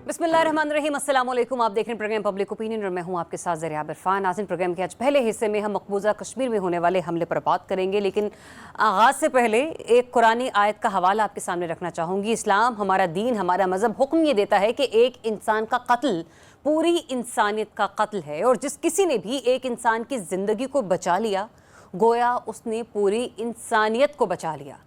बिस्मिल्लाहिर्रहमानिर्रहीम, अस्सलाम वालेकुम। आप देख रहे हैं प्रोग्राम पब्लिक ओपिनियन और मैं हूं आपके साथ ज़रिया इरफान। नाज़रीन, प्रोग्राम के आज पहले हिस्से में हम मकबूजा कश्मीर में होने वाले हमले पर बात करेंगे, लेकिन आगाज़ से पहले एक कुरानी आयत का हवाला आपके सामने रखना चाहूँगी। इस्लाम, हमारा दीन, हमारा मज़हब हुक्म ये देता है कि एक इंसान का कत्ल पूरी इंसानियत का कत्ल है, और जिस किसी ने भी एक इंसान की ज़िंदगी को बचा लिया, गोया उसने पूरी इंसानियत को बचा लिया।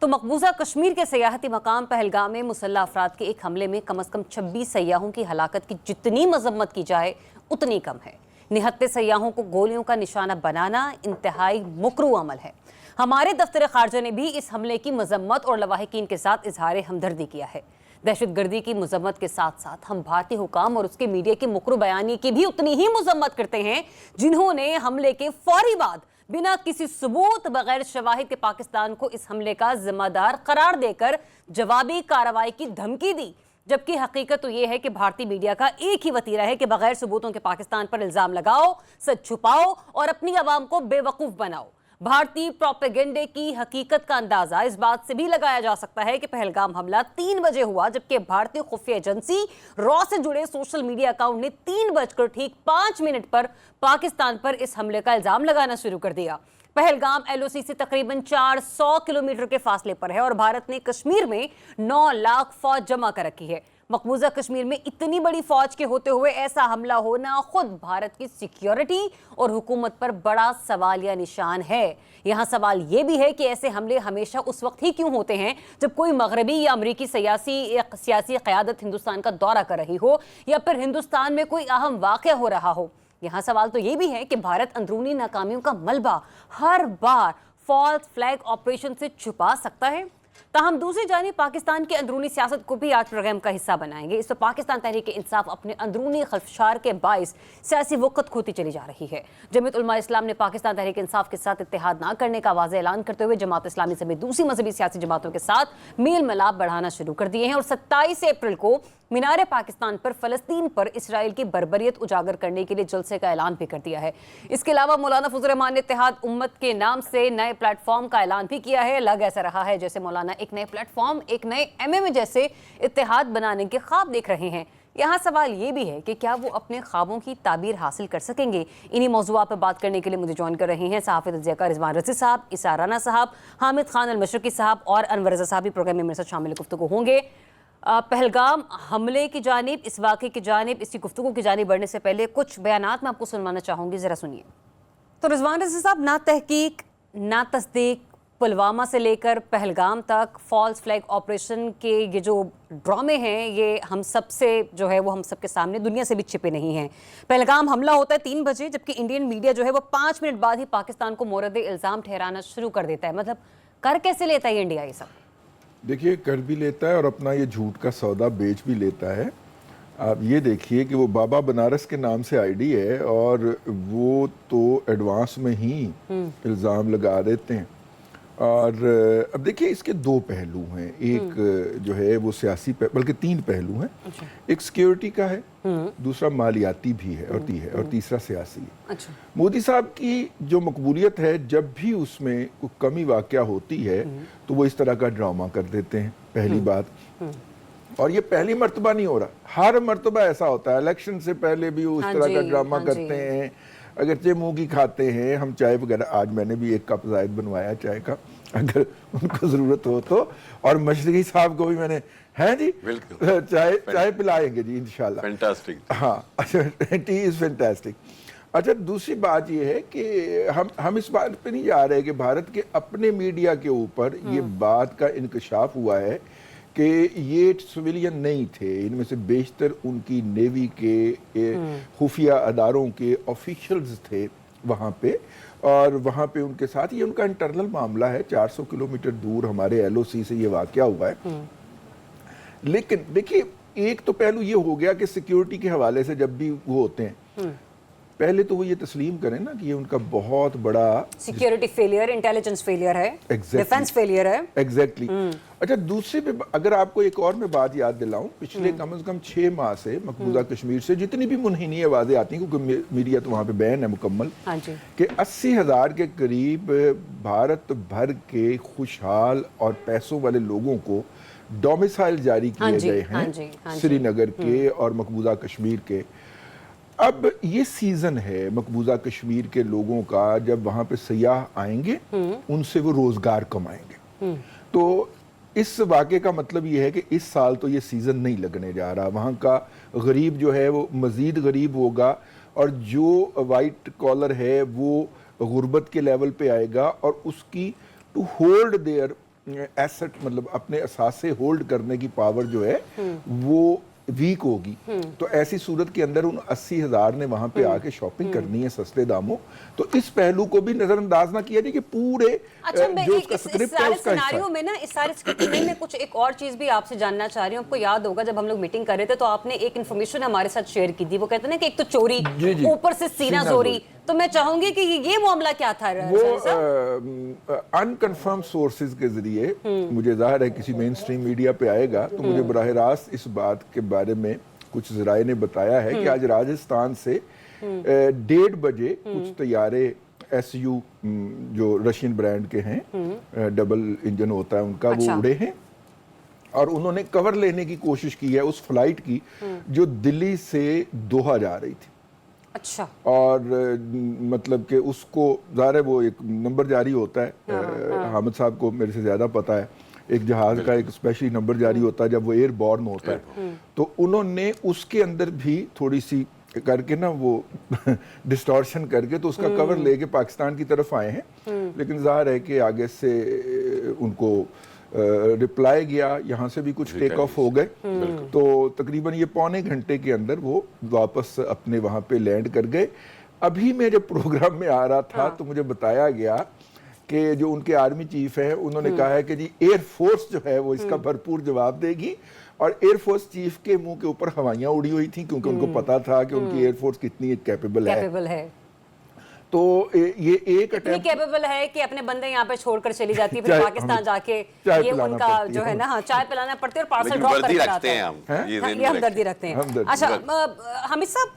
तो मकबूजा कश्मीर के सयाहती मकाम पहलगाम में मुसल्लह अफराद के एक हमले में कम अज़ कम 26 सयाहों की हलाकत की जितनी मजम्मत की जाए उतनी कम है। निहत्ते सयाहों को गोलियों का निशाना बनाना इंतहाई मुकरू अमल है। हमारे दफ्तर खारजा ने भी इस हमले की मजम्मत और लवाहिकीन के साथ इजहार हमदर्दी किया है। दहशतगर्दी की मजम्मत के साथ साथ हम भारतीय हुकाम और उसके मीडिया की मुकरू बयानी की भी उतनी ही मजम्मत करते हैं, जिन्होंने हमले के फौरी बाद बिना किसी सबूत, बगैर शवाहिद के पाकिस्तान को इस हमले का जिम्मेदार करार देकर जवाबी कार्रवाई की धमकी दी। जबकि हकीकत तो यह है कि भारतीय मीडिया का एक ही वतीरा है कि बगैर सबूतों के पाकिस्तान पर इल्जाम लगाओ, सच छुपाओ और अपनी आवाम को बेवकूफ बनाओ। भारतीय प्रोपेगेंडे की हकीकत का अंदाजा इस बात से भी लगाया जा सकता है कि पहलगाम हमला 3 बजे हुआ, जबकि भारतीय खुफिया एजेंसी रॉ से जुड़े सोशल मीडिया अकाउंट ने 3:05 पर पाकिस्तान पर इस हमले का इल्जाम लगाना शुरू कर दिया। पहलगाम LOC से तकरीबन 400 किलोमीटर के फासले पर है और भारत ने कश्मीर में 9 लाख फौज जमा कर रखी है। मकबूजा कश्मीर में इतनी बड़ी फौज के होते हुए ऐसा हमला होना खुद भारत की सिक्योरिटी और हुकूमत पर बड़ा सवालिया निशान है। यहाँ सवाल ये भी है कि ऐसे हमले हमेशा उस वक्त ही क्यों होते हैं जब कोई मगरबी या अमरीकी सियासी क़यादत हिंदुस्तान का दौरा कर रही हो या फिर हिंदुस्तान में कोई अहम वाक़या हो रहा हो। यहाँ सवाल तो ये भी है कि भारत अंदरूनी नाकामियों का मलबा हर बार फॉल्स फ्लैग ऑपरेशन से छुपा सकता है। ताहम दूसरी जानिब पाकिस्तान की अंदरूनी सियासत को भी आज प्रोग्राम का हिस्सा बनाएंगे। इस पर पाकिस्तान तहरीक इंसाफ अपने अंदरूनी खलफशार के बाइस सियासी वक़्त खोती चली जा रही है। जमीयत उलमा इस्लाम ने पाकिस्तान तहरीक इंसाफ के साथ इत्तेहाद न करने का वाज़ेह ऐलान करते हुए जमात इस्लामी समेत दूसरी मजहबी सियासी जमातों के साथ मेल मिलाप बढ़ाना शुरू कर दिए हैं और 27 अप्रैल को मीनार पाकिस्तान पर फ़लस्तीन पर इसराइल की बर्बरियत उजागर करने के लिए जलसे का ऐलान भी कर दिया है। इसके अलावा मौलाना फजल रहमान ने इत्तेहाद उम्मत के नाम से नए प्लेटफॉर्म का ऐलान भी किया है। लग ऐसा रहा है जैसे मौलाना एक नए प्लेटफॉर्म, एक नए MMA जैसे इत्तेहाद बनाने के ख्वाब देख रहे हैं। यहाँ सवाल ये भी है कि क्या वो अपने ख्वाबों की ताबीर हासिल कर सकेंगे। इन्हीं मौज़ूआत पर बात करने के लिए मुझे ज्वाइन कर रहे हैं सहाफ़ी तज़किया रिजवान रज़ी साहब, इसा राना साहब, हामिद खान अल-मशरकी साहब और अनवर रज़ा साहब भी प्रोग्राम में मेरे साथ शामिल गुफ्तगू होंगे। पहलगाम हमले की जानिब, इस वाक़े की जानिब, इसकी गुफ्तगू की जानिब बढ़ने से पहले कुछ बयानात मैं आपको सुनवाना चाहूँगी, ज़रा सुनिए। तो रिजवान रज़ी साहब, ना तहकीक ना तस्दीक, पुलवामा से लेकर पहलगाम तक फॉल्स फ्लैग ऑपरेशन के ये जो ड्रामे हैं, ये हम सब से जो है वो हम सब के सामने दुनिया से भी छिपे नहीं हैं। पहलगाम हमला होता है 3 बजे, जबकि इंडियन मीडिया जो है वो 5 मिनट बाद ही पाकिस्तान को मोरद इल्ज़ाम ठहराना शुरू कर देता है। मतलब कर कैसे लेता है इंडिया ये सब? देखिए, कर भी लेता है और अपना ये झूठ का सौदा बेच भी लेता है। आप ये देखिए कि वो बाबा बनारस के नाम से आईडी है और वो तो एडवांस में ही इल्ज़ाम लगा देते हैं। और अब देखिए, इसके 2 पहलू हैं। एक जो है वो सियासी बल्कि 3 पहलू हैं। अच्छा। एक सिक्योरिटी का है, दूसरा मालियाती भी है और तीसरा सियासी है। अच्छा। मोदी साहब की जो मकबूलियत है, जब भी उसमें कोई कमी वाक़या होती है तो वो इस तरह का ड्रामा कर देते हैं, पहली बात। और ये पहली मर्तबा नहीं हो रहा, हर मर्तबा ऐसा होता है। इलेक्शन से पहले भी वो उस तरह का ड्रामा करते हैं, अगरचे मुँह की खाते हैं। हम चाय वगैरह, आज मैंने भी 1 कप ज़ायद बनवाया चाय का, अगर उनको ज़रूरत हो तो। और मशरकी साहब को भी मैंने, हैं जी, चाय पिलाएंगे जी इंशाल्लाह। फैंटास्टिक। हाँ, अच्छा, टी इज़ फैंटास्टिक। अच्छा, दूसरी बात ये है कि हम इस बात पे नहीं जा रहे कि भारत के अपने मीडिया के ऊपर ये बात का इंकशाफ हुआ है कि ये सिविलियन नहीं थे। इनमें से बेशतर उनकी नेवी के खुफिया अदारों के ऑफिशियल्स थे वहाँ पे, और वहाँ पे उनके साथ ये उनका इंटरनल मामला है। 400 किलोमीटर दूर हमारे LOC से ये वाक़या हुआ है। लेकिन देखिए, एक तो पहलू ये हो गया कि सिक्योरिटी के हवाले से जब भी वो होते हैं, पहले तो वो ये तस्लीम करें ना कि ये उनका बहुत बड़ा सिक्योरिटी फेलियर, इंटेलिजेंस फेलियर है, डिफेंस फेलियर है। एग्जैक्टली। अच्छा, दूसरे पे अगर आपको एक और मैं बात याद दिलाऊं, पिछले कम से कम 6 माह से मकबूजा कश्मीर से जितनी भी मुनहिनी आवाज़ें आती हैं, क्योंकि मीडिया तो वहाँ पे बैन है मुकम्मल, कि 80,000 के करीब भारत भर के खुशहाल और पैसों वाले लोगों को डोमिसाइल जारी हाँ किए जी, गए हाँ हैं जी, हाँ जी। श्रीनगर के और मकबूजा कश्मीर के। अब ये सीजन है मकबूजा कश्मीर के लोगों का, जब वहाँ पे सयाह आएंगे उनसे वो रोजगार कमाएंगे। तो इस वाक़े का मतलब ये है कि इस साल तो ये सीज़न नहीं लगने जा रहा, वहाँ का गरीब जो है वो मज़ीद गरीब होगा, और जो वाइट कॉलर है वो गुर्बत के लेवल पे आएगा, और उसकी टू होल्ड देयर एसेट, मतलब अपने असासे होल्ड करने की पावर जो है वो वीक होगी। तो ऐसी सूरत के अंदर उन 80,000 ने वहां पे आके शॉपिंग करनी है सस्ते दामों। तो इस पहलू को भी नजरअंदाज ना किया जाए कि पूरे अच्छा, मैं जो एक उसका इस स्क्रिप्ट है सारे उसका हिस्सा सिनारियो है। में ना, इस सारे स्क्रिप्ट में मैं कुछ एक और चीज भी आपसे जानना चाह रही हूँ। आपको याद होगा जब हम लोग मीटिंग कर रहे थे तो आपने एक इन्फॉर्मेशन हमारे साथ शेयर की थी। वो कहते हैं ना कि एक तो चोरी, जी, जी। ऊपर से सीना सीना जोरी। जोरी। तो मैं चाहूंगी कि ये मामला क्या था वो साहब? अनकन्फर्म सोर्सेज के जरिए, मुझे जाहिर है किसी मेन स्ट्रीम मीडिया पे आएगा तो मुझे बराह रास्त इस बात के बारे में कुछ जराए ने बताया है कि आज राजस्थान से 1:30 बजे कुछ तैयारे SU जो रशियन ब्रांड के हैं, डबल इंजन होता है उनका, अच्छा। वो उड़े हैं और उन्होंने कवर लेने की कोशिश की है उस फ्लाइट की जो दिल्ली से दोहा जा रही थी। अच्छा, और मतलब कि उसको ज़ाहिर है वो एक नंबर जारी होता है, हामिद साहब को मेरे से ज़्यादा पता है, एक जहाज़ का एक स्पेशली नंबर जारी होता है जब वो एयरबॉर्न होता है। तो उन्होंने उसके अंदर भी थोड़ी सी करके ना वो डिस्टॉर्शन करके तो उसका कवर लेके पाकिस्तान की तरफ आए हैं, लेकिन ज़ाहिर है कि आगे से उनको रिप्लाई गया, यहाँ से भी कुछ टेक ऑफ हो गए। तो तकरीबन ये पौने घंटे के अंदर वो वापस अपने वहाँ पे लैंड कर गए। अभी मैं जब प्रोग्राम में आ रहा था तो मुझे बताया गया कि जो उनके आर्मी चीफ हैं उन्होंने कहा है कि जी एयरफोर्स जो है वो इसका भरपूर जवाब देगी, और एयरफोर्स चीफ के मुंह के ऊपर हवाइयाँ उड़ी हुई थी क्योंकि उनको पता था कि उनकी एयरफोर्स कितनी कैपेबल है। तो ये एक इतनी कैपेबल है कि अपने बंदे यहाँ पे छोड़कर चली जाती है, फिर चाय- पाकिस्तान जाके चाय ये पिलाना उनका पड़ती जो है है। ना, हाँ, चाय पिलाना पड़ती है और पार्सल लेकिन ड्रॉप वर्दी करके रखते आता हैं है। हम, हैं? ये हाँ, दिन ये में हमदर्दी रखते हैं। हमदर्दी। अच्छा, हामिद साहब,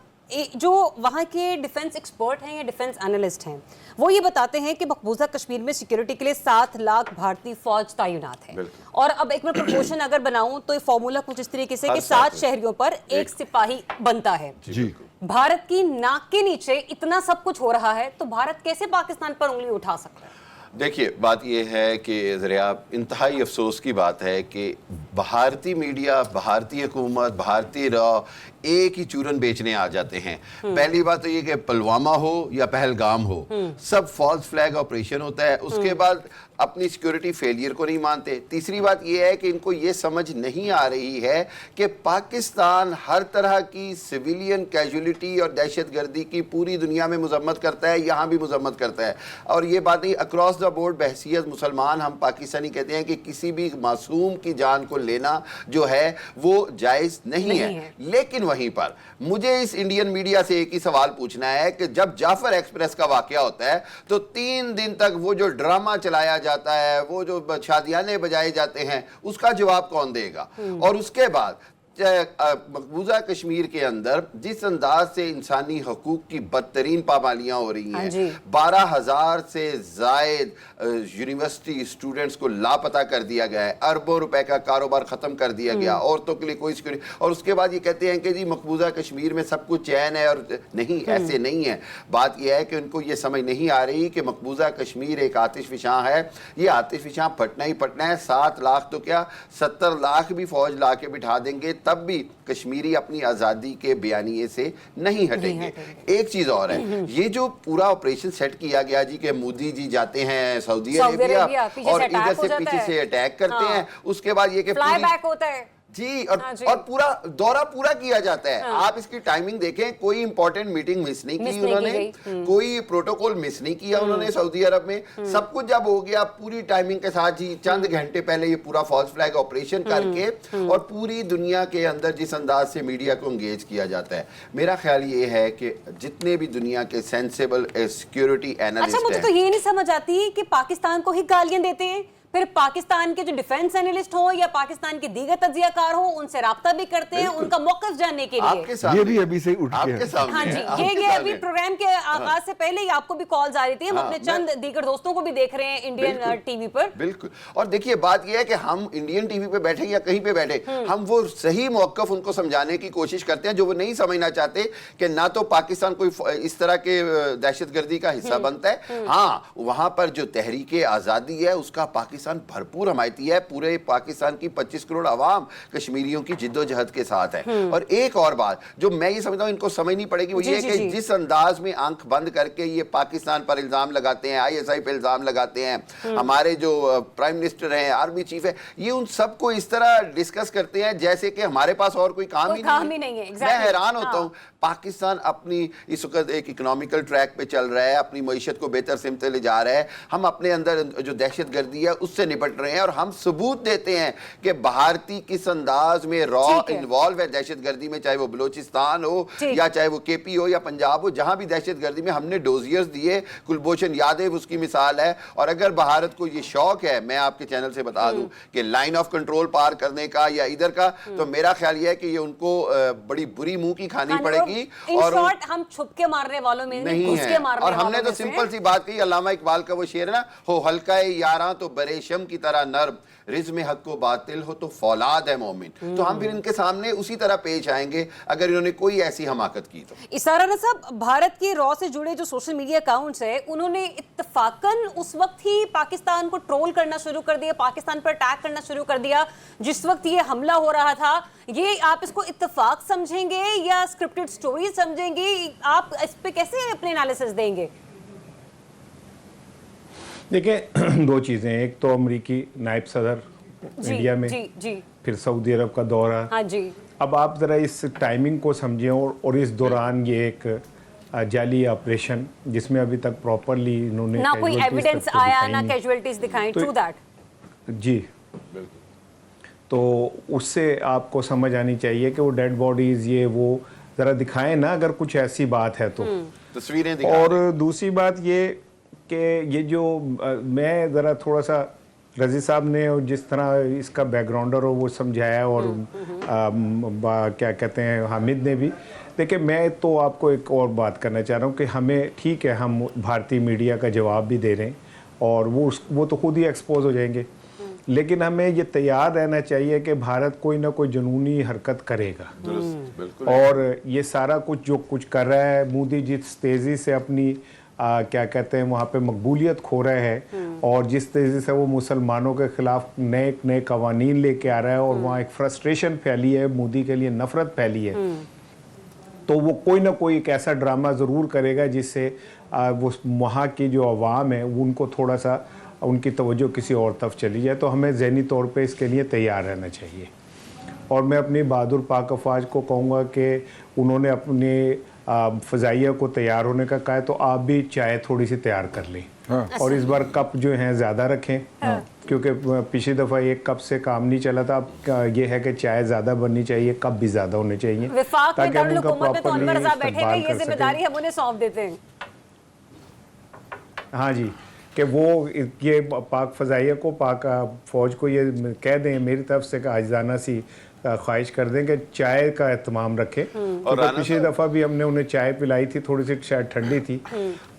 जो वहाँ के डिफेंस एक्सपर्ट हैं या डिफेंस एनालिस्ट हैं, वो ये बताते हैं कि मकबूजा कश्मीर में सिक्योरिटी के लिए 7 लाख भारतीय फौज तैनात है। और अब एक मैं प्रपोर्शन अगर बनाऊं तो ये फॉर्मूला कुछ इस तरीके से कि 7 शहरियों पर एक सिपाही बनता है। जी। भारत की नाक के नीचे इतना सब कुछ हो रहा है तो भारत कैसे पाकिस्तान पर उंगली उठा सकता है? देखिए, बात यह है कि ज़रा इंतहाई अफसोस की बात है कि भारतीय मीडिया, भारतीय हुकूमत, भारतीय रॉ एक ही चूरन बेचने आ जाते हैं। पहली बात तो ये कि पुलवामा हो या पहलगाम हो, सब फॉल्स फ्लैग ऑपरेशन होता है। उसके बाद अपनी सिक्योरिटी फेलियर को नहीं मानते। तीसरी बात यह है कि इनको ये समझ नहीं आ रही है कि पाकिस्तान हर तरह की सिविलियन कैजुअलिटी और दहशतगर्दी की पूरी दुनिया में मजम्मत करता है, यहाँ भी मजम्मत करता है। और ये बात नहीं, अक्रॉस द बोर्ड बहसीयत मुसलमान हम पाकिस्तानी कहते हैं कि किसी भी मासूम की जान को लेना जो है वो जायज़ नहीं है। लेकिन वहीं पर मुझे इस इंडियन मीडिया से एक ही सवाल पूछना है कि जब जाफर एक्सप्रेस का वाकया होता है तो 3 दिन तक वो जो ड्रामा चलाया जाता है, वो जो शादियाने बजाए जाते हैं, उसका जवाब कौन देगा? और उसके बाद मकबूजा कश्मीर के अंदर जिस अंदाज से इंसानी हकूक की बदतरीन पाबंदियां हो रही हैं, 12,000 से जायद यूनिवर्सिटी स्टूडेंट्स को लापता कर दिया गया है, अरबों रुपए का कारोबार खत्म कर दिया गया, औरतों के लिए कोई सिक्योरिटी, और उसके बाद ये कहते हैं कि जी मकबूजा कश्मीर में सब कुछ चैन है, और नहीं, ऐसे नहीं है। बात यह है कि उनको ये समझ नहीं आ रही कि मकबूजा कश्मीर एक आतिशफिशां है। ये आतिशफिशां फटना ही फटना है। 7 लाख तो क्या 70 लाख भी फौज ला के बिठा देंगे तब भी कश्मीरी अपनी आज़ादी के बयानिए से नहीं हटेंगे। एक चीज़ और है, ये जो पूरा ऑपरेशन सेट किया गया जी कि मोदी जी जाते हैं सऊदी अरेबिया और इधर से पीछे से अटैक करते हैं, उसके बाद ये कि फ्लाई बैक होता है जी, और पूरा दौरा पूरा किया जाता है। आप इसकी टाइमिंग देखें, कोई इंपॉर्टेंट मीटिंग मिस नहीं की उन्होंने, कोई प्रोटोकॉल मिस नहीं किया उन्होंने सऊदी अरब में। सब कुछ जब हो गया पूरी टाइमिंग के साथ, जी चंद घंटे पहले ये पूरा फॉल्स फ्लैग ऑपरेशन करके, और पूरी दुनिया के अंदर जिस अंदाज से मीडिया को एंगेज किया जाता है, मेरा ख्याल ये है कि जितने भी दुनिया के सेंसिबल सिक्योरिटी एनालिस्ट हैं। अच्छा, मुझे तो ये नहीं समझ आती कि पाकिस्तान को ही गालियां देते हैं, फिर पाकिस्तान के जो डिफेंस एनालिस्ट हो या पाकिस्तान के दीगर तज्जियाकार हो, उनसे राब्ता भी करते हैं उनका मौक़िफ़ जानने के लिए। आपके सामने ये भी अभी से उठ आपके के सामने हाँ जी, ये अभी प्रोग्राम के आगाज से पहले ही आपको भी कॉल्स आ रही थी। हम अपने चंद दीगर दोस्तों को भी देख रहे हैं इंडियन टीवी पर। बिल्कुल। और देखिए बात यह है कि हम इंडियन टीवी पे बैठे या कहीं पे बैठे, हम वो सही मौक़िफ़ उनको समझाने की कोशिश करते हैं जो वो नहीं समझना चाहते कि ना तो पाकिस्तान कोई इस तरह के दहशतगर्दी का हिस्सा बनता है। हाँ, वहां पर जो तहरीक आज़ादी है उसका पाकिस्तान भरपूर हमायती है। पूरे पाकिस्तान की 25 करोड़ आवाम कश्मीरियों की जिद्दोजहद के साथ है। और एक और बात जो मैं ये समझता हूँ इनको समझनी पड़ेगी वो ये है कि जिस अंदाज में आंख बंद करके ये पाकिस्तान पर इल्जाम लगाते हैं, ISI पर इल्जाम लगाते हैं, हमारे जो प्राइम मिनिस्टर हैं, आर्मी चीफ है, ये उन सबको इस तरह डिस्कस करते हैं जैसे कि हमारे पास और कोई काम ही नहीं है। मैं हैरान होता हूँ, पाकिस्तान अपनी इस वक्त एक इकोनॉमिकल ट्रैक पे चल रहा है, अपनी मईशत को बेहतर सिमत ले जा रहा है, हम अपने अंदर जो दहशतगर्दी है उससे निपट रहे हैं और हम सबूत देते हैं कि भारतीय किस अंदाज में रॉ इन्वॉल्व है दहशतगर्दी में, चाहे वो बलोचिस्तान हो या चाहे वो KP हो या पंजाब हो, जहां भी दहशतगर्दी में हमने डोजियर्स दिए। कुलभूषण यादव उसकी मिसाल है। और अगर भारत को ये शौक है, मैं आपके चैनल से बता दूं कि लाइन ऑफ कंट्रोल पार करने का या इधर का, तो मेरा ख्याल ये है कि ये उनको बड़ी बुरी मुंह की खानी पड़ेगी। और हम छुप के मारने वालों में नहीं है। और हमने तो सिंपल सी बात कही, अल्लामा इकबाल का वो शेर है ना, हो हल्का यारा तो बरेशम की तरह नर्म, रिज़्म हक को बातिल हो तो फौलाद है मोमिन। तो हम फिर इनके सामने उसी तरह पेश आएंगे अगर इन्होंने कोई ऐसी हमाकत की तो। इसारा साहब, भारत के रॉ से जुड़े जो सोशल मीडिया अकाउंट्स है उन्होंने इत्तफाकन उस वक्त ही पाकिस्तान को ट्रोल करना शुरू कर दिया, पाकिस्तान पर अटैक करना शुरू कर दिया जिस वक्त ये हमला हो रहा था। ये आप इसको इत्तफाक समझेंगे या स्क्रिप्टेड स्टोरी समझेंगे? आप इस पे कैसे अपने एनालिसिस देंगे? देखिए, दो चीज़ें, एक तो अमरीकी नायब सदर इंडिया में, जी। फिर सऊदी अरब का दौरा। हाँ जी। अब आप ज़रा इस टाइमिंग को समझें और इस दौरान ये एक जाली ऑपरेशन जिसमें अभी तक प्रॉपरली इन्होंने ना कोई एविडेंस आया, ना कैजुअल्टीज दिखाई, ट्रू दैट। जी, तो उससे आपको समझ आनी चाहिए कि वो डेड बॉडीज ये वो ज़रा दिखाएं ना, अगर कुछ ऐसी बात है तो तस्वीरें। और दूसरी बात ये कि ये जो मैं ज़रा थोड़ा सा रज़ी साहब ने जिस तरह इसका बैकग्राउंडर हो वो समझाया और क्या कहते हैं हामिद ने भी। देखिए, मैं तो आपको एक और बात करना चाह रहा हूँ कि हमें ठीक है, हम भारतीय मीडिया का जवाब भी दे रहे हैं और वो तो खुद ही एक्सपोज हो जाएंगे, लेकिन हमें ये तैयार रहना चाहिए कि भारत कोई ना कोई जुनूनी हरकत करेगा। और ये सारा कुछ जो कुछ कर रहा है, मोदी जिस तेज़ी से अपनी क्या कहते हैं वहाँ पे मकबूलियत खो रहे हैं और जिस तेज़ी से वो मुसलमानों के ख़िलाफ़ नए नए कवानीन लेके आ रहा है और वहाँ एक फ्रस्ट्रेशन फैली है, मोदी के लिए नफ़रत फैली है, तो वो कोई ना कोई एक ऐसा ड्रामा ज़रूर करेगा जिससे वो वहाँ की जो अवाम है उनको थोड़ा सा उनकी तवज्जो किसी और तरफ चली जाए। तो हमें ज़हनी तौर पे इसके लिए तैयार रहना चाहिए। और मैं अपनी बहादुर पाक अफवाज को कहूँगा कि उन्होंने अपने फ़ज़ाइया को तैयार होने का कहा है, तो आप भी चाय थोड़ी सी तैयार कर लें। और इस बार कप जो हैं ज़्यादा रखें, क्योंकि पिछली दफ़ा एक कप से काम नहीं चला था। अब ये है कि चाय ज़्यादा बननी चाहिए, कप भी ज़्यादा होने चाहिए ताकि हम उनका प्रॉपर्ली इस्तेमाल कर सकें। हम उन्हें सौंप देते हैं। हाँ जी, कि वो ये पाक फ़ज़ाइया को, पाक फ़ौज को ये कह दें मेरी तरफ से आजिज़ाना सी ख्वाहिश कर दें कि चाय का एहतमाम रखें। और पिछली दफ़ा भी हमने उन्हें चाय पिलाई थी, थोड़ी सी शायद ठंडी थी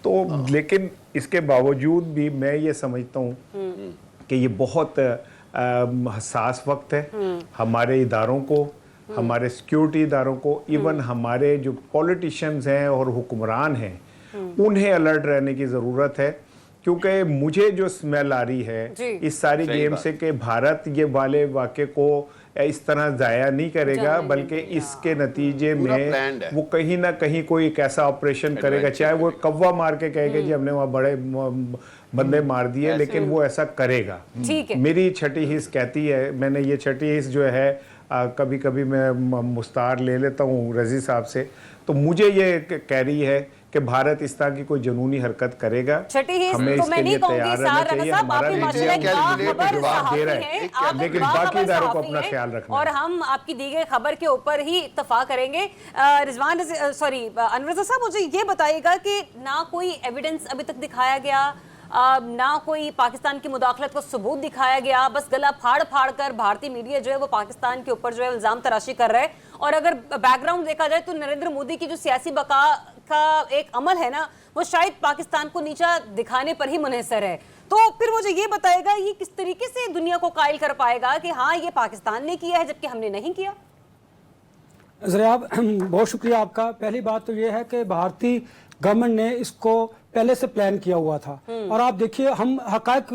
तो, लेकिन इसके बावजूद भी मैं ये समझता हूँ कि ये बहुत हसास वक्त है हमारे इदारों को, हमारे सिक्योरिटी इदारों को, इवन हमारे जो पॉलिटिशियंस हैं और हुक्मरान हैं उन्हें अलर्ट रहने की ज़रूरत है। क्योंकि मुझे जो स्मेल आ रही है इस सारी गेम से कि भारत ये वाले वाक़े को इस तरह ज़ाया नहीं करेगा, बल्कि इसके नतीजे में वो कहीं ना कहीं कोई एक ऐसा ऑपरेशन करेगा, चाहे वो कव्वा मार के कहेगा जी हमने वहाँ बड़े बंदे मार दिए, लेकिन वो ऐसा करेगा। मेरी छठी हिस्स कहती है, मैंने ये छठी हिस्स जो है कभी कभी मैं मुस्तार ले लेता हूँ रज़ी साहब से, तो मुझे ये कह रही है कि भारत इस तरह की कोई जुनूनी हरकत करेगा, हमें इसके लिए तैयार रहना चाहिए। हमारा मीडिया जवाब दे रहा है, लेकिन बाकी इदारों को अपना ख्याल रखना। और हम आपकी दी गई खबर के ऊपर ही इत्तफाक करेंगे। अनवर साहब, मुझे ये बताइएगा कि ना कोई एविडेंस अभी तक दिखाया गया, ना कोई पाकिस्तान की मुदाखलत को सबूत दिखाया गया, बस गला फाड़ फाड़ कर भारतीय मीडिया जो है वो पाकिस्तान के ऊपर जो है इल्ज़ाम तराशी कर रहा है। और अगर बैकग्राउंड देखा जाए तो नरेंद्र मोदी की जो सियासी बका का एक अमल है ना, वो शायद पाकिस्तान को नीचा दिखाने पर ही मुनहसर है। तो फिर मुझे ये बताएगा ये किस तरीके से दुनिया को कायल कर पाएगा कि हाँ ये पाकिस्तान ने किया है जबकि हमने नहीं किया। ज़रियाब, बहुत शुक्रिया आपका। पहली बात तो ये है कि भारतीय गवर्नमेंट ने इसको पहले से प्लान किया हुआ था, और आप देखिए हम हकायक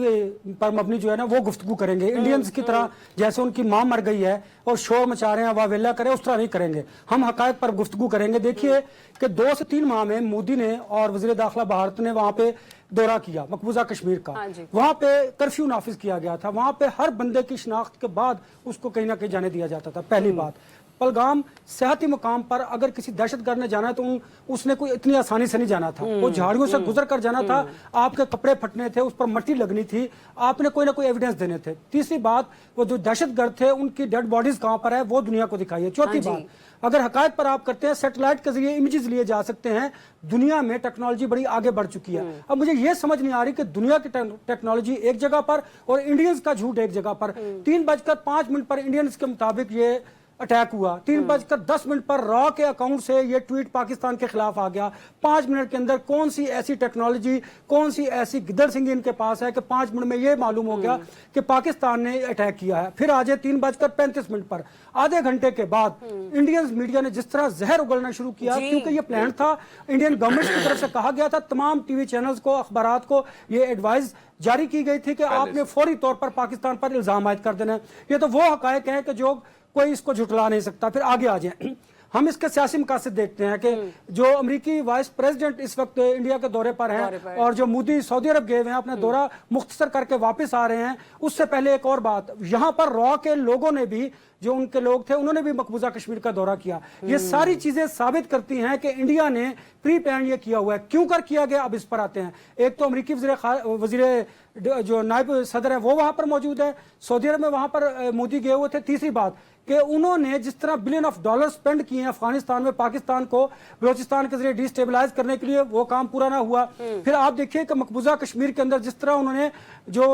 पर मबनी जो है ना वो गुफ्तगू करेंगे। इंडियंस की तरह जैसे उनकी माँ मर गई है और शोर मचा रहे हैं वाह वेला करें, उस तरह नहीं करेंगे। हम हकायक पर गुफ्तगू करेंगे। देखिए कि 2 से 3 माह में मोदी ने और वज़ीर दाखिला भारत ने वहाँ पे दौरा किया मकबूजा कश्मीर का। वहाँ पे कर्फ्यू नाफिज किया गया था। वहाँ पे हर बंदे की शिनाख्त के बाद उसको कहीं ना कहीं जाने दिया जाता था। पहली बात, पहलगाम सियाती मुकाम पर अगर किसी दहशतगर्द ने जाना है तो उसने कोई इतनी आसानी से नहीं जाना था, वो झाड़ियों से गुजर कर जाना था, आपके कपड़े फटने थे, उस पर मट्टी लगनी थी, आपने कोई ना कोई एविडेंस देने थे। तीसरी बात, वो जो दहशतगर्द थे उनकी डेड बॉडीज कहाँ पर है वो दुनिया को दिखाइए। चौथी बात, अगर हकायक पर आप करते हैं, सैटेलाइट के जरिए इमेजेस लिए जा सकते हैं। दुनिया में टेक्नोलॉजी बड़ी आगे बढ़ चुकी है। अब मुझे ये समझ नहीं आ रही कि दुनिया की टेक्नोलॉजी एक जगह पर और इंडियंस का झूठ एक जगह पर। 3:05 पर इंडियंस के मुताबिक ये अटैक हुआ, 3:10 पर रॉ के अकाउंट से ये ट्वीट पाकिस्तान के खिलाफ आ गया। 5 मिनट के अंदर कौन सी ऐसी टेक्नोलॉजी, कौन सी ऐसी गिद्दड़ सिंगी इनके पास है कि 5 मिनट में ये मालूम हो गया कि पाकिस्तान ने अटैक किया है। फिर आज 3:35 पर आधे घंटे के बाद इंडियन मीडिया ने जिस तरह जहर उगलना शुरू किया, क्योंकि ये प्लान था, इंडियन गवर्नमेंट की तरफ से कहा गया था, तमाम टीवी चैनल्स को, अखबारात को ये एडवाइस जारी की गई थी कि आपने फौरी तौर पर पाकिस्तान पर इल्जाम आयद कर देना है। ये तो वो हकायक हैं कि जो कोई इसको झुटला नहीं सकता। फिर आगे आ जाए, हम इसके सियासी मकासद देखते हैं कि जो अमेरिकी वाइस प्रेसिडेंट इस वक्त इंडिया के दौरे पर हैं और जो मोदी सऊदी अरब गए हुए हैं, अपना दौरा मुख्तसर करके वापस आ रहे हैं। उससे पहले एक और बात, यहाँ पर रॉ के लोगों ने भी, जो उनके लोग थे, उन्होंने भी मकबूजा कश्मीर का दौरा किया। ये सारी चीजें साबित करती हैं कि इंडिया ने प्री प्लान ये किया हुआ है। क्यों कर किया गया, अब इस पर आते हैं। एक तो अमेरिकी वजीर जो नायब सदर है वो वहां पर मौजूद है, सऊदी अरब में वहां पर मोदी गए हुए थे। तीसरी बात कि उन्होंने जिस तरह $बिलियन स्पेंड किए हैं अफगानिस्तान में पाकिस्तान को बलोचिस्तान के जरिए डिस्टेबलाइज करने के लिए, वो काम पूरा ना हुआ। फिर आप देखिए कि मकबूजा कश्मीर के अंदर जिस तरह उन्होंने जो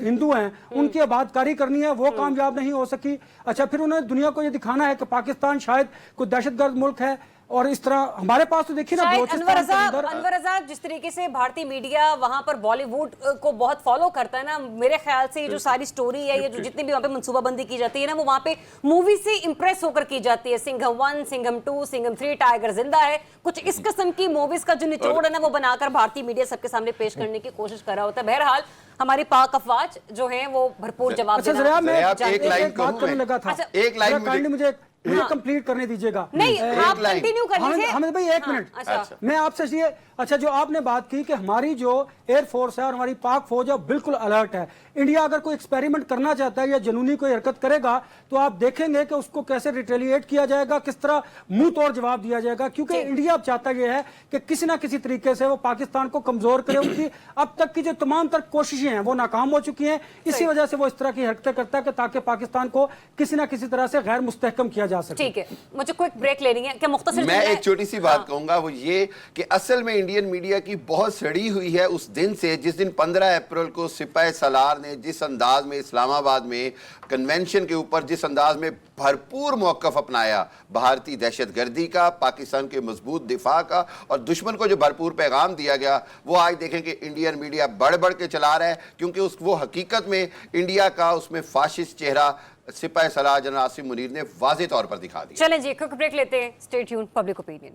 हिंदू हैं उनकी आबादकारी करनी है, वो कामयाब नहीं हो सकी। अच्छा, फिर उन्होंने दुनिया को ये दिखाना है कि पाकिस्तान शायद कोई दहशतगर्द मुल्क है, और इस तरह हमारे पास तो देखिए ना अनवर आजाद, जिस तरीके से भारतीय मीडिया वहां पर बॉलीवुड को बहुत फॉलो करता है ना, मेरे ख्याल से ये जो सारी स्टोरी है, ये जो जितनी भी वहां पे मनसूबाबंदी की जाती है ना, वो वहां पे मूवी से इंप्रेस होकर की जाती है। सिंघम 1, सिंघम 2, सिंघम 3, टाइगर जिंदा है, कुछ इस किस्म की मूवीज का जो निचोड़ है ना, वो बनाकर भारतीय मीडिया सबके सामने पेश करने की कोशिश कर रहा होता है। बहरहाल हमारी पाक अफवाज जो है वो भरपूर जवाब मुझे कंप्लीट करने दीजिएगा। नहीं, आप कंटिन्यू कर लीजिए। हमें भाई 1 मिनट, मैं आपसे ये, अच्छा, जो आपने बात की कि हमारी जो एयरफोर्स है और हमारी पाक फौज है बिल्कुल अलर्ट है। इंडिया अगर कोई एक्सपेरिमेंट करना चाहता है या जनूनी कोई हरकत करेगा तो आप देखेंगे कि उसको कैसे रिटेलिएट किया जाएगा, किस तरह मुंह तोड़ जवाब दिया जाएगा। क्योंकि इंडिया अब चाहता यह है कि किसी ना किसी तरीके से वो पाकिस्तान को कमजोर करे। उनकी अब तक की जो तमाम तर कोशिशें हैं वो नाकाम हो चुकी हैं। इसी वजह से वो इस तरह की हरकतें करता है कि ताकि पाकिस्तान को किसी ना किसी तरह से गैर मुस्तहकम किया जा सके। ठीक है, मुझे क्विक ब्रेक लेनी है। क्या मुख्तसर मैं एक छोटी सी बात कहूंगा, वो ये कि असल में इंडियन मीडिया की बहुत सड़ी हुई है उस दिन से, जिस दिन 15 अप्रैल को सिपाही सालार ने जिस अंदाज में इस्लामाबाद में कन्वेंशन के ऊपर जिस अंदाज में भरपूर मौक़िफ़ अपनाया भारतीय दहशतगर्दी का, पाकिस्तान के मजबूत दिफा का, और दुश्मन को जो भरपूर पैगाम दिया गया, वो आज देखें कि इंडियन मीडिया बढ़ बढ़ के चला रहा है। क्योंकि वो हकीकत में इंडिया का उसमें फाशिस्ट चेहरा सिपाही सलार जनरल आसिम मुनीर ने वाज़ेह तौर पर दिखा दिया। चलें जी, क्विक ब्रेक लेते हैं। Stay tuned, public opinion.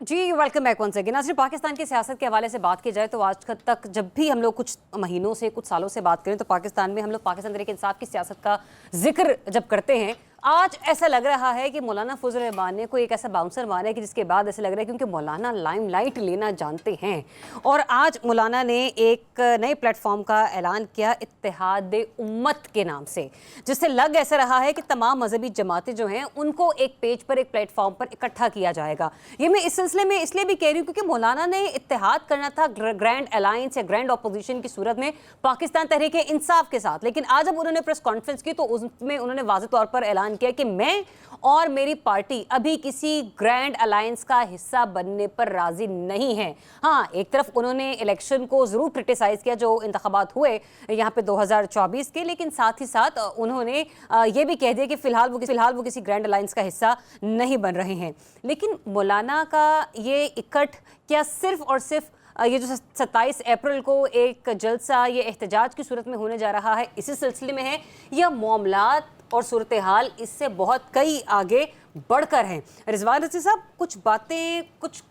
जी, वेलकम बैक वंस अगेन। नाज़रीन, पाकिस्तान की सियासत के हवाले से बात की जाए तो आज तक जब भी हम लोग कुछ महीनों से, कुछ सालों से बात करें तो पाकिस्तान में हम लोग पाकिस्तान तहरीक इंसाफ की सियासत का जिक्र जब करते हैं, आज ऐसा लग रहा है कि मौलाना फजल रहमान ने कोई एक ऐसा बाउंसर मारा है कि जिसके बाद ऐसा लग रहा है क्योंकि मौलाना लाइमलाइट लेना जानते हैं। और आज मौलाना ने एक नए प्लेटफॉर्म का ऐलान किया इत्तेहाद उम्मत के नाम से, जिससे लग ऐसा रहा है कि तमाम मजहबी जमातें जो हैं उनको एक पेज पर, एक प्लेटफॉर्म पर इकट्ठा किया जाएगा। ये मैं इस सिलसिले में इसलिए भी कह रही हूँ क्योंकि मौलाना ने इत्तेहाद करना था ग्रैंड अलायंस या ग्रैंड अपोजिशन की सूरत में पाकिस्तान तहरीक इंसाफ के साथ, लेकिन आज जब उन्होंने प्रेस कॉन्फ्रेंस की तो उसमें उन्होंने वाज़ेह तौर पर ऐलान ऐलान किया कि मैं और मेरी पार्टी अभी किसी ग्रैंड अलायंस का हिस्सा बनने पर राजी नहीं है। हाँ, एक तरफ उन्होंने इलेक्शन को जरूर क्रिटिसाइज किया जो इंतखाबात हुए यहाँ पे 2024 के, लेकिन साथ ही साथ उन्होंने ये भी कह दिया कि फिलहाल वो किसी ग्रैंड अलायंस का हिस्सा नहीं बन रहे हैं। लेकिन मौलाना का ये इकट्ठ क्या सिर्फ और सिर्फ ये जो 27 अप्रैल को एक जलसा ये एहतजाज की सूरत में होने जा रहा है इसी सिलसिले में है, या मामलात और सूरत हाल इससे बहुत कई आगे बढ़कर हैं? रिजवान रज़ी साहब, कुछ बातें, कुछ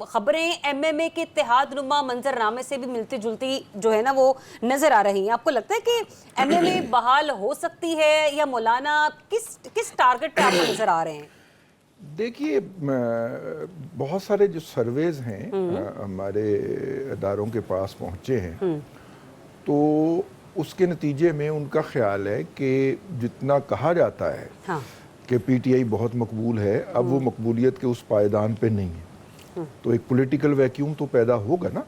खबरें एमएमए के इत्तेहाद नुमा मंजरनामे से भी मिलती जुलती जो है ना वो नज़र आ रही हैं। आपको लगता है कि एमएमए बहाल हो सकती है, या मौलाना किस टारगेट पे आपको नज़र आ रहे हैं? देखिए, बहुत सारे जो सर्वेज हैं हमारे इदारों के पास पहुंचे हैं, तो उसके नतीजे में उनका ख्याल है कि जितना कहा जाता है हाँ। कि पीटीआई बहुत मकबूल है, अब वो मकबूलियत के उस पायदान पे नहीं है। तो एक पॉलिटिकल वैक्यूम तो पैदा होगा ना,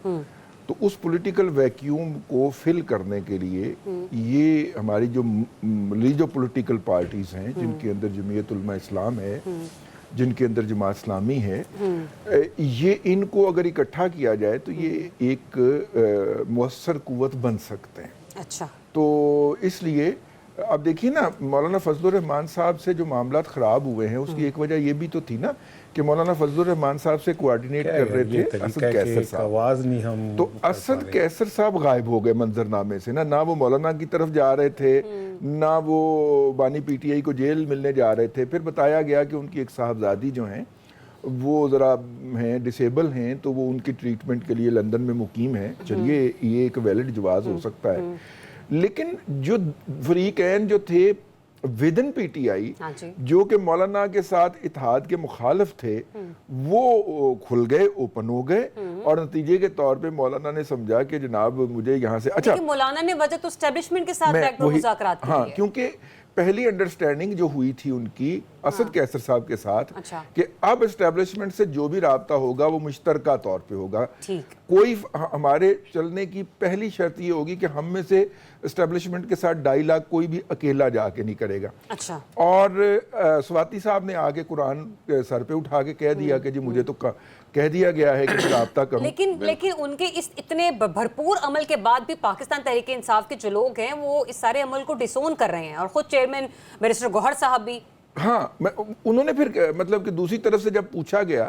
तो उस पॉलिटिकल वैक्यूम को फिल करने के लिए ये हमारी जो पॉलिटिकल पार्टीज हैं, जिनके अंदर जमीयत उलमा इस्लाम है, जिनके अंदर जमात इस्लामी है, ये इनको अगर इकट्ठा किया जाए तो ये एक मुअस्सर कुव्वत बन सकते हैं। अच्छा, तो इसलिए अब देखिए ना, मौलाना फजलुर रहमान साहब से जो मामलात ख़राब हुए हैं उसकी एक वजह ये भी तो थी ना कि मौलाना फजलुर रहमान साहब से कोऑर्डिनेट कर रहे थे असद कैसर साहब। आवाज़ नहीं हम तो असद कैसर साहब गायब हो गए मंजरनामे से ना वो मौलाना की तरफ जा रहे थे, ना वो बानी पीटीआई को जेल मिलने जा रहे थे। फिर बताया गया कि उनकी एक साहबजादी जो हैं वो ज़रा हैं डिसेबल हैं, तो वो उनकी ट्रीटमेंट के लिए लंदन में मुकीम है। चलिए, ये एक वैलिड जवाब हो सकता है, लेकिन जो फरीकैन जो थे विदन पीटीआई, जो कि मौलाना के साथ इत्तेहाद के मुखालिफ थे, वो खुल गए, ओपन हो गए, और नतीजे के तौर पे मौलाना ने समझा कि जनाब मुझे यहाँ से अच्छा, मौलाना ने वजह तो एस्टेब्लिशमेंट के साथ बैकडोर मुज़ाकरात की हाँ, क्योंकि पहली अंडरस्टैंडिंग जो हुई थी उनकी असद कैसर साहब के साथ, अच्छा। कि अब एस्टेब्लिशमेंट से जो भी राब्ता होगा वो मुश्तरका तौर पे होगा। ठीक। कोई हमारे चलने की पहली शर्त ये होगी कि हम में से एस्टेब्लिशमेंट के साथ डायलॉग कोई भी अकेला जाके नहीं करेगा। अच्छा। और स्वाति साहब ने आगे कुरान सर पे उठा के कह दिया कि जी मुझे तो कह दिया गया है कि राब्ता करूं। लेकिन उनके इस इतने भरपूर अमल के बाद भी पाकिस्तान तहरीक इंसाफ के जो लोग हैं वो इस सारे अमल को डिसोन कर रहे हैं, और खुद चेयरमैन बैरिस्टर गौहर साहब भी। हाँ, उन्होंने फिर मतलब कि दूसरी तरफ से जब पूछा गया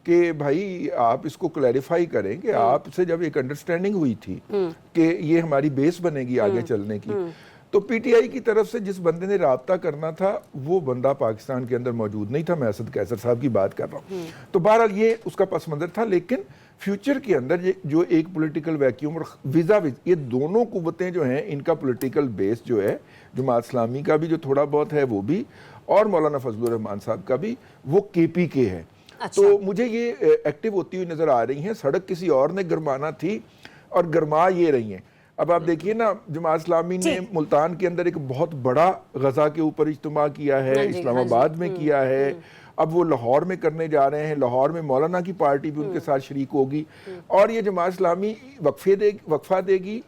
कि भाई आप इसको क्लैरिफाई करें कि आपसे जब एक अंडरस्टैंडिंग हुई थी कि ये हमारी बेस बनेगी आगे चलने की, तो पीटीआई की तरफ से जिस बंदे ने राब्ता करना था वो बंदा पाकिस्तान के अंदर मौजूद नहीं था। मैं असद कैसर साहब की बात कर रहा हूँ। तो बहरहाल ये उसका पस मंजर था, लेकिन फ्यूचर के अंदर ये जो एक पॉलिटिकल वैक्यूम और ये दोनों कुव्वतें जो हैं, इनका पॉलिटिकल बेस जो है जमात इस्लामी का भी जो थोड़ा बहुत है वो भी, और मौलाना फजलुर रहमान साहब का भी, वो केपीके है। अच्छा। तो मुझे ये एक्टिव होती हुई नजर आ रही हैं। सड़क किसी और ने गरमाना थी और गरमा ये रही हैं। अब आप देखिए ना, जमात इस्लामी ने मुल्तान के अंदर एक बहुत बड़ा गजा के ऊपर इज्तिमा किया है, इस्लामाबाद में किया है, अब वो लाहौर में करने जा रहे हैं। लाहौर में मौलाना की पार्टी भी उनके साथ शरीक होगी, और ये जमात इस्लामी वक्फा देगी,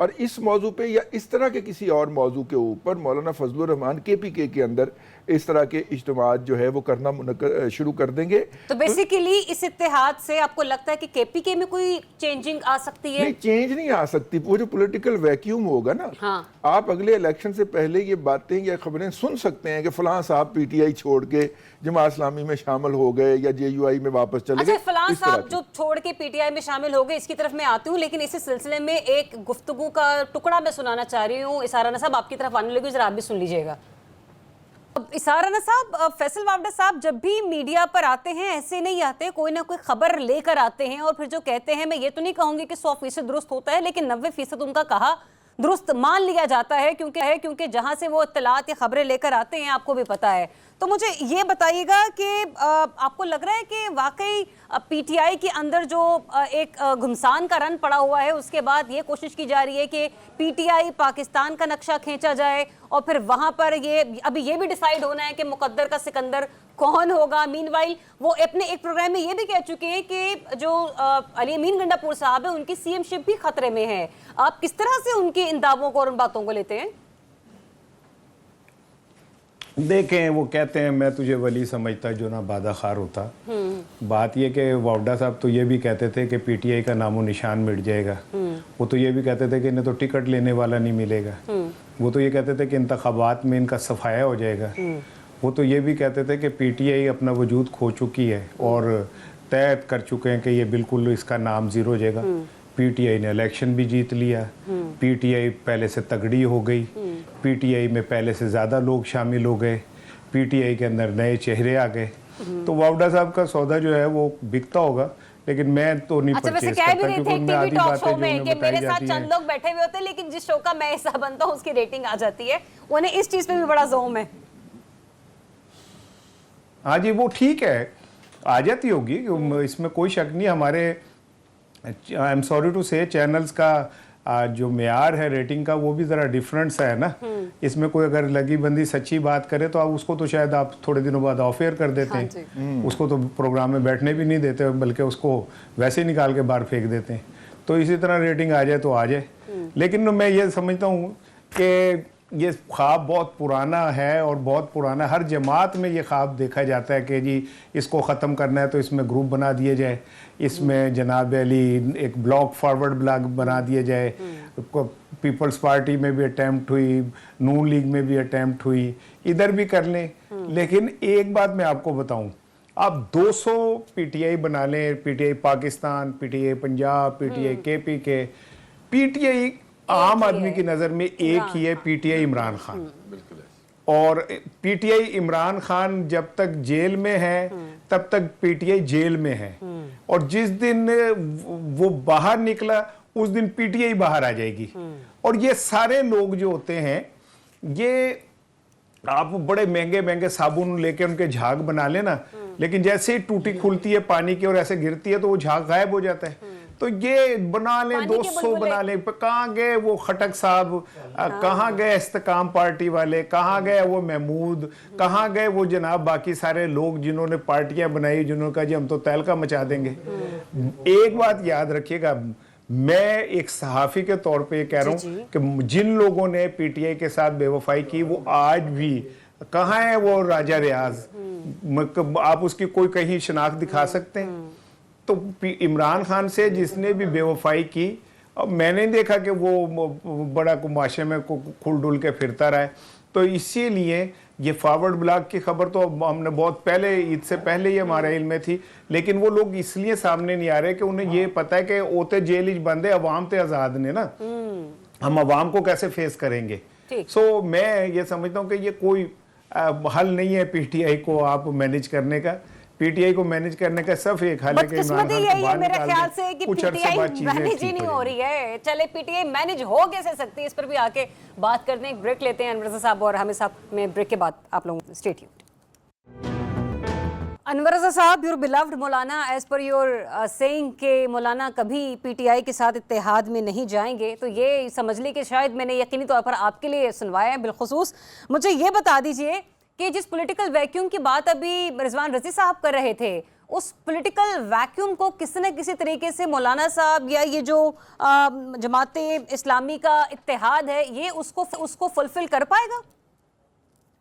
और इस मौजू पे या इस तरह के किसी और मौजू के ऊपर मौलाना फजलुर रहमान केपीके के अंदर इस तरह के इज्तिमात जो है वो करना शुरू कर देंगे। तो बेसिकली इस इत्तेहाद से आपको लगता है कि केपीके में कोई चेंजिंग आ सकती है? नहीं, चेंज नहीं आ सकती। वो जो पॉलिटिकल वैक्यूम होगा ना, हाँ। आप अगले इलेक्शन से पहले ये बातें या खबरें सुन सकते हैं कि फलां साहब पीटीआई छोड़ के जमात इस्लामी में शामिल हो गए या जेयूआई में वापस चले गए। अच्छा, फलां साहब जो छोड़ के पीटीआई में शामिल हो गए, इसकी तरफ मैं आती हूँ, लेकिन इसी सिलसिले में एक गुफ्तगू का टुकड़ा मैं सुनाना चाह रही हूँ। इसाराना साहब आपकी तरफ आने लगी, जरा आप भी सुन लीजिएगा। इसाराना साहब, फैसल वावड़ा साहब जब भी मीडिया पर आते हैं ऐसे नहीं आते, कोई ना कोई खबर लेकर आते हैं, और फिर जो कहते हैं, मैं ये तो नहीं कहूंगी कि 100% दुरुस्त होता है, लेकिन 90% उनका कहा दुरुस्त मान लिया जाता है, क्योंकि जहां से वो इत्तलात या खबरें लेकर आते हैं आपको भी पता है। तो मुझे ये बताइएगा कि आपको लग रहा है कि वाकई पीटीआई के अंदर जो एक घुमसान का रन पड़ा हुआ है, उसके बाद ये कोशिश की जा रही है कि पीटीआई पाकिस्तान का नक्शा खींचा जाए, और फिर वहां पर ये अभी ये भी डिसाइड होना है कि मुकद्दर का सिकंदर कौन होगा। मीनवाइल वो अपने एक प्रोग्राम में ये भी कह चुके हैं कि जो अली अमीन गंडापुर साहब है उनकी सीएमशिप भी खतरे में है। आप किस तरह से उनके इन दावों को और उन बातों को लेते हैं? देखें, वो कहते हैं मैं तुझे वली समझता जो ना बादा खार होता। बात ये कि वावडा साहब तो ये भी कहते थे कि पीटीआई का नामो निशान मिट जाएगा। वो तो ये भी कहते थे कि इन्हें तो टिकट लेने वाला नहीं मिलेगा। वो तो ये कहते थे कि इंतखाबात में इनका सफाया हो जाएगा। वो तो ये भी कहते थे कि पीटीआई अपना वजूद खो चुकी है और तय कर चुके हैं कि ये बिल्कुल इसका नाम ज़ीरो हो जाएगा। पीटीआई ने इलेक्शन भी जीत लिया, पीटीआई पहले से तगड़ी हो गई, पीटीआई में पहले से ज़्यादा लोग शामिल हो गए, पीटीआई के अंदर नए चेहरे आ गए। तो वावडा साहब का सौदा जो है वो बिकता होगा, लेकिन मैं तो नहीं अच्छा, वैसे परचेज कह भी करता रहे थे क्योंकि उनमें टीवी आधी टॉक बातें शो जो में उन्हें कि बताई मेरे साथ जाती चंद हैं। लोग बैठे हुए होते हैं, लेकिन जिस शो का मैं हिस्सा बनता हूँ उसकी रेटिंग आ जाती है। उन्हें इस चीज पे भी बड़ा जोम है। हाँ जी, वो ठीक है, आ जाती होगी, इसमें कोई शक नहीं। हमारे आई एम सॉरी टू से चैनल्स का जो मेयार है रेटिंग का वो भी ज़रा डिफरेंट सा है ना। इसमें कोई अगर लगी बंदी सच्ची बात करे तो आप उसको तो शायद आप थोड़े दिनों बाद ऑफ एयर कर देते हैं। उसको तो प्रोग्राम में बैठने भी नहीं देते, बल्कि उसको वैसे ही निकाल के बाहर फेंक देते हैं। तो इसी तरह रेटिंग आ जाए तो आ जाए। लेकिन मैं ये समझता हूँ कि ये ख्वाब बहुत पुराना है और बहुत पुराना, हर जमात में ये ख्वाब देखा जाता है कि जी इसको ख़त्म करना है तो इसमें ग्रुप बना दिए जाए, इसमें जनाब अली एक ब्लॉक फॉरवर्ड ब्लॉक बना दिए जाए। पीपल्स पार्टी में भी अटैम्प्ट हुई, नून लीग में भी अटैम्प्ट हुई, इधर भी कर लें। लेकिन एक बात मैं आपको बताऊं, आप 200 पीटीआई बना लें, PTI Pakistan, PTI Punjab, PTI KP के, पीटीआई आम आदमी की नज़र में एक ही है, पीटीआई इमरान खान। और पीटीआई इमरान खान जब तक जेल में है तब तक पीटीआई जेल में है, और जिस दिन वो बाहर निकला उस दिन पीटीआई बाहर आ जाएगी। और ये सारे लोग जो होते हैं, ये आप बड़े महंगे महंगे साबुन लेके उनके झाग बना लेना, लेकिन जैसे ही टूटी खुलती है पानी की और ऐसे गिरती है तो वो झाग गायब हो जाता है। तो ये बना लें, 200 बना लें। कहाँ गए वो खटक साहब, कहाँ गए इस्तेकाम पार्टी वाले, कहाँ गए वो महमूद, कहाँ गए वो जनाब बाकी सारे लोग जिन्होंने पार्टियां बनाई, जिन्होंने कहा जी हम तो तहलका मचा देंगे। एक बात याद रखिएगा, मैं एक सहाफ़ी के तौर पे ये कह रहा हूँ कि जिन लोगों ने पीटीआई के साथ बेवफाई की वो आज भी कहाँ है। वो राजा रियाज, आप उसकी कोई कहीं शनाख्त दिखा सकते हैं? तो इमरान खान से जिसने भी बेवफाई की, अब मैंने देखा कि वो बड़ा कुमाशे में खुल डुल के फिरता रहा है। तो इसीलिए ये फॉरवर्ड ब्लॉक की खबर तो हमने बहुत पहले, ईद से पहले ही हमारे इल्म में थी, लेकिन वो लोग इसलिए सामने नहीं आ रहे कि उन्हें ये पता है कि ओते जेल ही बंद है, अवाम ते आज़ाद ने ना, हम अवाम को कैसे फेस करेंगे। सो मैं ये समझता हूँ कि ये कोई हल नहीं है पीटीआई को आप मैनेज करने का। पीटीआई को मैनेज करने का सिर्फ एक हल है कि इमरान खान को बाहर मेरे ख्याल से कि कुछ अरसे पीटीआई बाद चीजें मैनेज ही ठीक नहीं हो हो रही है। चले पीटीआई मैनेज हो कैसे सकती है, इस पर भी आके बात करते हैं। एक ब्रेक लेते हैं अनवर रज़ा साहब और हामिद साहब में। ब्रेक के बाद आप लोग स्टे ट्यून्ड। अनवर रज़ा साहब, your beloved Maulana, as per your saying के मौलाना कभी पीटीआई के साथ इत्तेहाद में नहीं जाएंगे, तो ये समझ ली कि शायद मैंने यकीनी तौर पर आपके लिए सुनवाया है। बिलखुसूस मुझे ये बता दीजिए कि जिस पॉलिटिकल वैक्यूम की बात अभी रिजवान रज़ी साहब कर रहे थे, उस पॉलिटिकल वैक्यूम को किसी न किसी तरीके से मौलाना साहब या ये जो जमात इस्लामी का इत्तेहाद है, ये उसको फुलफिल कर पाएगा?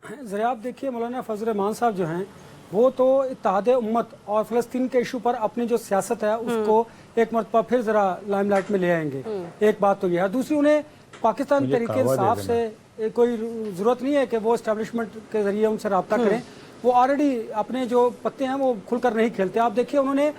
ज़रा आप देखिए, मौलाना फजल रहमान साहब जो हैं वो तो इत्तेहाद उम्मत और फ़लस्तीन के इशू पर अपनी जो सियासत है उसको एक मरतबा फिर ज़रा लाइमलाइट में ले आएंगे। एक बात तो यह है। दूसरी, उन्हें पाकिस्तान तरीके इंसाफ से कोई ज़रूरत नहीं है कि वो इस्टेब्लिशमेंट के ज़रिए उनसे रब्ता करें। वो ऑलरेडी अपने जो पत्ते हैं वो खुलकर नहीं खेलते। आप देखिए, उन्होंने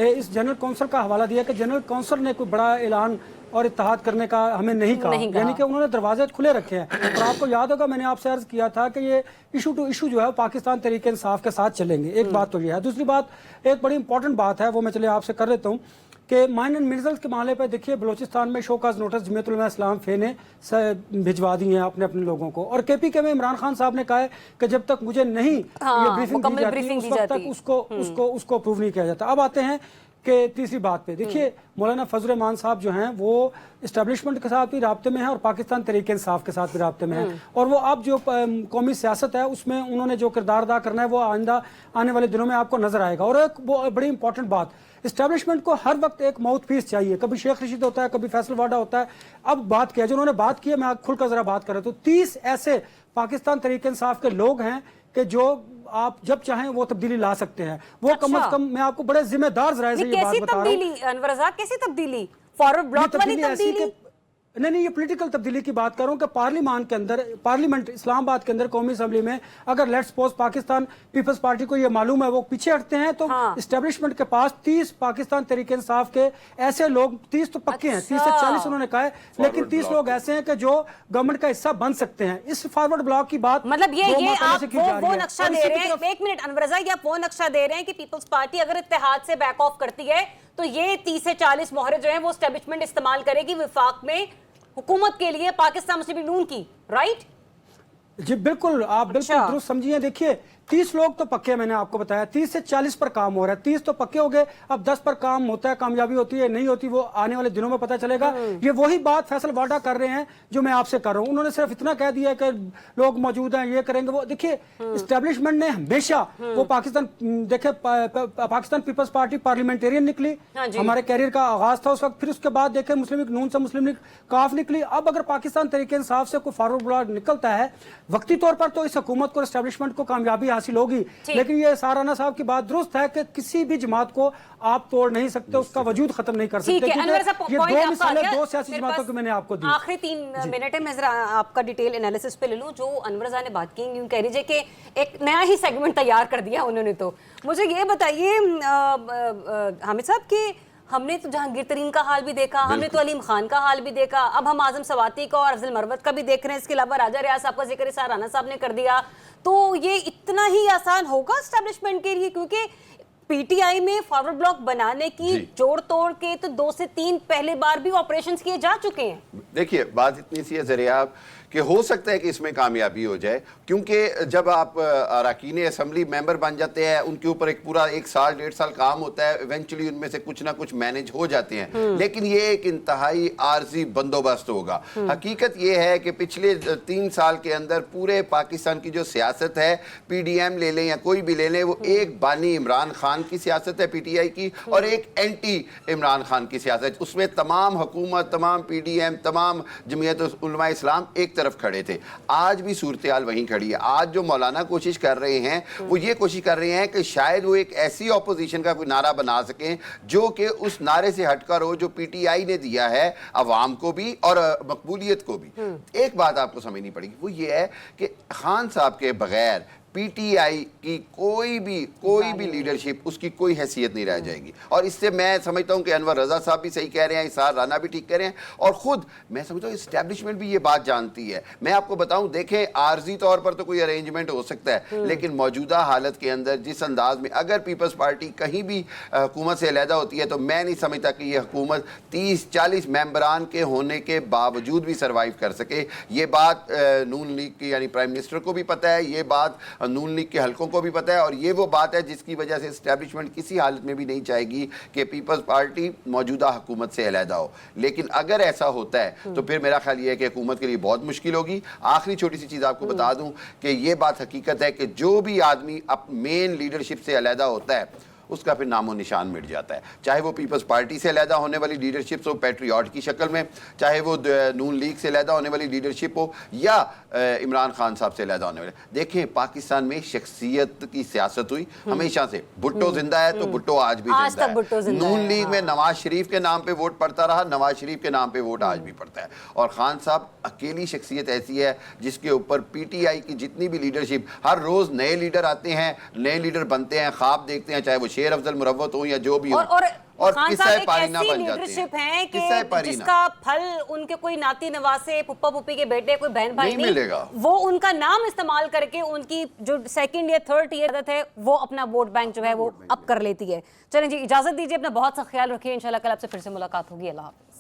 इस जनरल कौंसिल का हवाला दिया कि जनरल कौंसिल ने कोई बड़ा ऐलान और इत्तेहाद करने का हमें नहीं कहा, यानी कि उन्होंने दरवाजे खुले रखे हैं। और आपको याद होगा मैंने आपसे अर्ज किया था कि ये इशू टू इशू जो है पाकिस्तान तरीके इंसाफ के साथ चलेंगे। एक बात तो ये है। दूसरी बात, एक बड़ी इंपॉर्टेंट बात है, वो मैं चलिए आपसे कर देता हूँ कि माइन एंड मिर्जल्स के मामले पर देखिए, बलूचिस्तान में शोकाज नोटिस जमीयत उलमा इस्लाम फे ने भिजवा दिए हैं अपने अपने लोगों को। और केपी के में इमरान खान साहब ने कहा है कि जब तक मुझे नहीं ये ब्रीफिंग दी जाती उस वक्त तक उसको अप्रूव नहीं किया जाता। अब आते हैं कि तीसरी बात पे देखिए, मौलाना फजल रहमान साहब जो हैं वो इस्टेब्लिशमेंट के साथ भी राब्ते में हैं और पाकिस्तान तरीके इंसाफ के साथ भी राब्ते में हैं। और वो अब जो कौमी सियासत है उसमें उन्होंने जो किरदार अदा करना है वो आइंदा आने वाले दिनों में आपको नजर आएगा। और एक वो बड़ी इंपॉर्टेंट बात, इस्टेब्लिशमेंट को हर वक्त एक माउथ पीस चाहिए। कभी शेख रशीद होता है, कभी फैसल वाडा होता है। अब बात किया जो उन्होंने बात की है, मैं खुलकर जरा बात कर रहा हूँ, तो 30 ऐसे पाकिस्तान तरीके इंसाफ के लोग हैं कि जो आप जब चाहें वो तब्दीली ला सकते हैं। वो कम से कम मैं आपको बड़े जिम्मेदार जराए से ये बात बता रहा हूँ। कैसी तब्दीली अनवर रज़ा, कैसी तब्दीली? फॉरवर्ड ब्लॉक वाली तब्दीली? नहीं, ये पॉलिटिकल तब्दीली की बात कर रहा हूँ कि पार्लियामेंट के अंदर, पार्लियामेंट इस्लामाबाद के अंदर कौमी असेंबली में अगर लेट्स सपोज पाकिस्तान पीपल्स पार्टी को ये मालूम है वो पीछे हटते हैं, तो इस्टेब्लिशमेंट के पास 30 पाकिस्तान तरीके इंसाफ के ऐसे लोग, 30 तो पक्के हैं, 30 से 40 उन्होंने कहा है, लेकिन 30 लोग ऐसे हैं कि जो गवर्नमेंट का हिस्सा बन सकते हैं। इस फॉरवर्ड ब्लॉक की बात मतलब ये आप वो नक्शा दे रहे हैं, एक मिनट अनवर रज़ा, ये आप वो नक्शा दे रहे हैं कि पीपल्स पार्टी अगर इत्तेहाद से बैक ऑफ करती है तो ये 30 से 40 मोहरे जो है वो एस्टेब्लिशमेंट इस्तेमाल करेगी विफाक में हुकूमत के लिए पाकिस्तान मुस्लिम लीग नून की, राइट? जी बिल्कुल, आप बिल्कुल दुरुस्त समझिए। देखिए 30 लोग तो पक्के, मैंने आपको बताया 30 से 40 पर काम हो रहा है, 30 तो पक्के हो गए, अब 10 पर काम होता है, कामयाबी होती है नहीं होती वो आने वाले दिनों में पता चलेगा। ये वही बात फैसल वाडा कर रहे हैं जो मैं आपसे कर रहा हूँ। उन्होंने सिर्फ इतना कह दिया कि लोग मौजूद हैं, ये करेंगे वो। देखिए एस्टेब्लिशमेंट ने हमेशा वो पाकिस्तान, देखे पाकिस्तान पीपल्स पार्टी पार्लियामेंटेरियन निकली, हमारे कैरियर का आगाज था उस वक्त, फिर उसके बाद देखे मुस्लिम लीग नून से मुस्लिम लीग काफ निकली। अब अगर पाकिस्तान तरीके इंसाफ से कोई फॉरवर्ड ब्लॉक निकलता है, वक्ती तौर पर तो इस हुकूमत को, एस्टेब्लिशमेंट को कामयाबी हासिल होगी, लेकिन ये साराना साहब की बात दुरुस्त है कि किसी भी जमात को आप तोड़ नहीं सकते, उसका वजूद खत्म नहीं कर सकते। ये दो मिसालें दो सियासी जमातों की मैंने आपको दी। आखिरी 3 मिनट है, मैं जरा आपका डिटेल एनालिसिस पे ले लूं। जो अनवर रज़ा ने बात की, यूं कह लीजिए कि एक नया ही सेगमेंट तैयार कर दिया उन्होंने। तो मुझे ये बताइए हामिद साहब कि हमने तो जहांगीर तरीन का हाल भी देखा, हमने तो अलीम खान का हाल भी देखा, अब हम आजम सवाती का और अफजल मरवत का भी देख रहे हैं। इसके अलावा राजा रियाज साहब का जिक्र इसार राना साहब ने कर दिया। तो ये इतना ही आसान होगा एस्टेब्लिशमेंट के लिए? क्योंकि पीटीआई में फॉरवर्ड ब्लॉक बनाने की जोड़ तोड़ के तो 2 से 3 पहले बार भी ऑपरेशंस किए जा चुके हैं। देखिए बात इतनी सी है ज़रिया कि हो सकता है कि इसमें कामयाबी हो जाए, क्योंकि जब आप अरकान असम्बली मेंबर बन जाते हैं, उनके ऊपर एक पूरा 1 साल 1.5 साल काम होता है, इवेंचुअली उनमें से कुछ ना कुछ मैनेज हो जाते हैं। लेकिन ये एक इंतहाई आर्जी बंदोबस्त होगा। हकीकत ये है कि पिछले 3 साल के अंदर पूरे पाकिस्तान की जो सियासत है, PDM ले लें या कोई भी ले लें, वो एक बानी इमरान खान की सियासत है PTI की, और एक एंटी इमरान खान की सियासत। उसमें तमाम हुकूमत, तमाम PDM, तमाम जमीयत उलमा इस्लाम एक तरफ खड़े थे। आज भी सूरत हाल वहीं खड़ी है। आज जो मौलाना कोशिश कर रहे हैं वो ये कोशिश कर रहे हैं कि शायद वो एक ऐसी ऑपोजिशन का कोई नारा बना सकें जो कि उस नारे से हटकर हो जो PTI ने दिया है अवाम को भी और मकबूलियत को भी। एक बात आपको समझनी पड़ेगी, वो ये है कि खान साहब के बगैर PTI की कोई भी लीडरशिप, उसकी कोई हैसियत नहीं रह जाएगी। और इससे मैं समझता हूं कि अनवर रज़ा साहब भी सही कह रहे हैं, इसार राना भी ठीक कह रहे हैं, और खुद मैं समझता हूं एस्टेब्लिशमेंट भी ये बात जानती है। मैं आपको बताऊं, देखें आर्जी तौर पर तो कोई अरेंजमेंट हो सकता है, लेकिन मौजूदा हालत के अंदर जिस अंदाज में अगर पीपल्स पार्टी कहीं भी हुकूमत से अलहदा होती है, तो मैं नहीं समझता कि ये हुकूमत 30-40 मेंबरान के होने के बावजूद भी सर्वाइव कर सके। ये बात नून लीग की यानी प्राइम मिनिस्टर को भी पता है, ये बात नून लीग के हलकों को भी पता है, और ये वो बात है जिसकी वजह से एस्टेब्लिशमेंट किसी हालत में भी नहीं चाहेगी कि पीपल्स पार्टी मौजूदा हुकूमत से अलहदा हो। लेकिन अगर ऐसा होता है तो फिर मेरा ख्याल ये है कि हुकूमत के लिए बहुत मुश्किल होगी। आखिरी छोटी सी चीज़ आपको बता दूं कि ये बात हकीकत है कि जो भी आदमी अब मेन लीडरशिप से अलहदा होता है, उसका फिर नामो निशान मिट जाता है। चाहे वो पीपल्स पार्टी से अलहदा होने वाली लीडरशिप हो पैट्रियट की शक्ल में, चाहे वो नून लीग से अलहदा होने वाली लीडरशिप हो, या इमरान खान साहब से अलहदा होने वाले। देखें पाकिस्तान में शख्सियत की सियासत हुई हमेशा से। भुट्टो जिंदा है तो भुट्टो आज भी जिंदा है। नून लीग में नवाज शरीफ के नाम पे वोट पड़ता रहा, नवाज शरीफ के नाम पे वोट आज भी पड़ता है। और खान साहब अकेली शख्सियत ऐसी है जिसके ऊपर PTI की जितनी भी लीडरशिप, हर रोज नए लीडर आते हैं, नए लीडर बनते हैं, ख्वाब देखते हैं, चाहे वो शेर अफजल मुरव्वत हो या जो भी हो, और किस्सा पारीना बन जाते हैं। कि जिसका फल उनके कोई नाती नवासे, पुप्पा पुप्पी के बेटे, कोई बहन भाई नहीं मिलेगा, वो उनका नाम इस्तेमाल करके उनकी जो सेकंड या थर्ड ईयर आदत है वो अपना वोट बैंक जो है वो अप कर लेती है। चलें जी, इजाजत दीजिए, अपना बहुत सा ख्याल रखिए। इंशाल्लाह कल आपसे फिर से मुलाकात होगी। अल्लाह हाफ़िज़।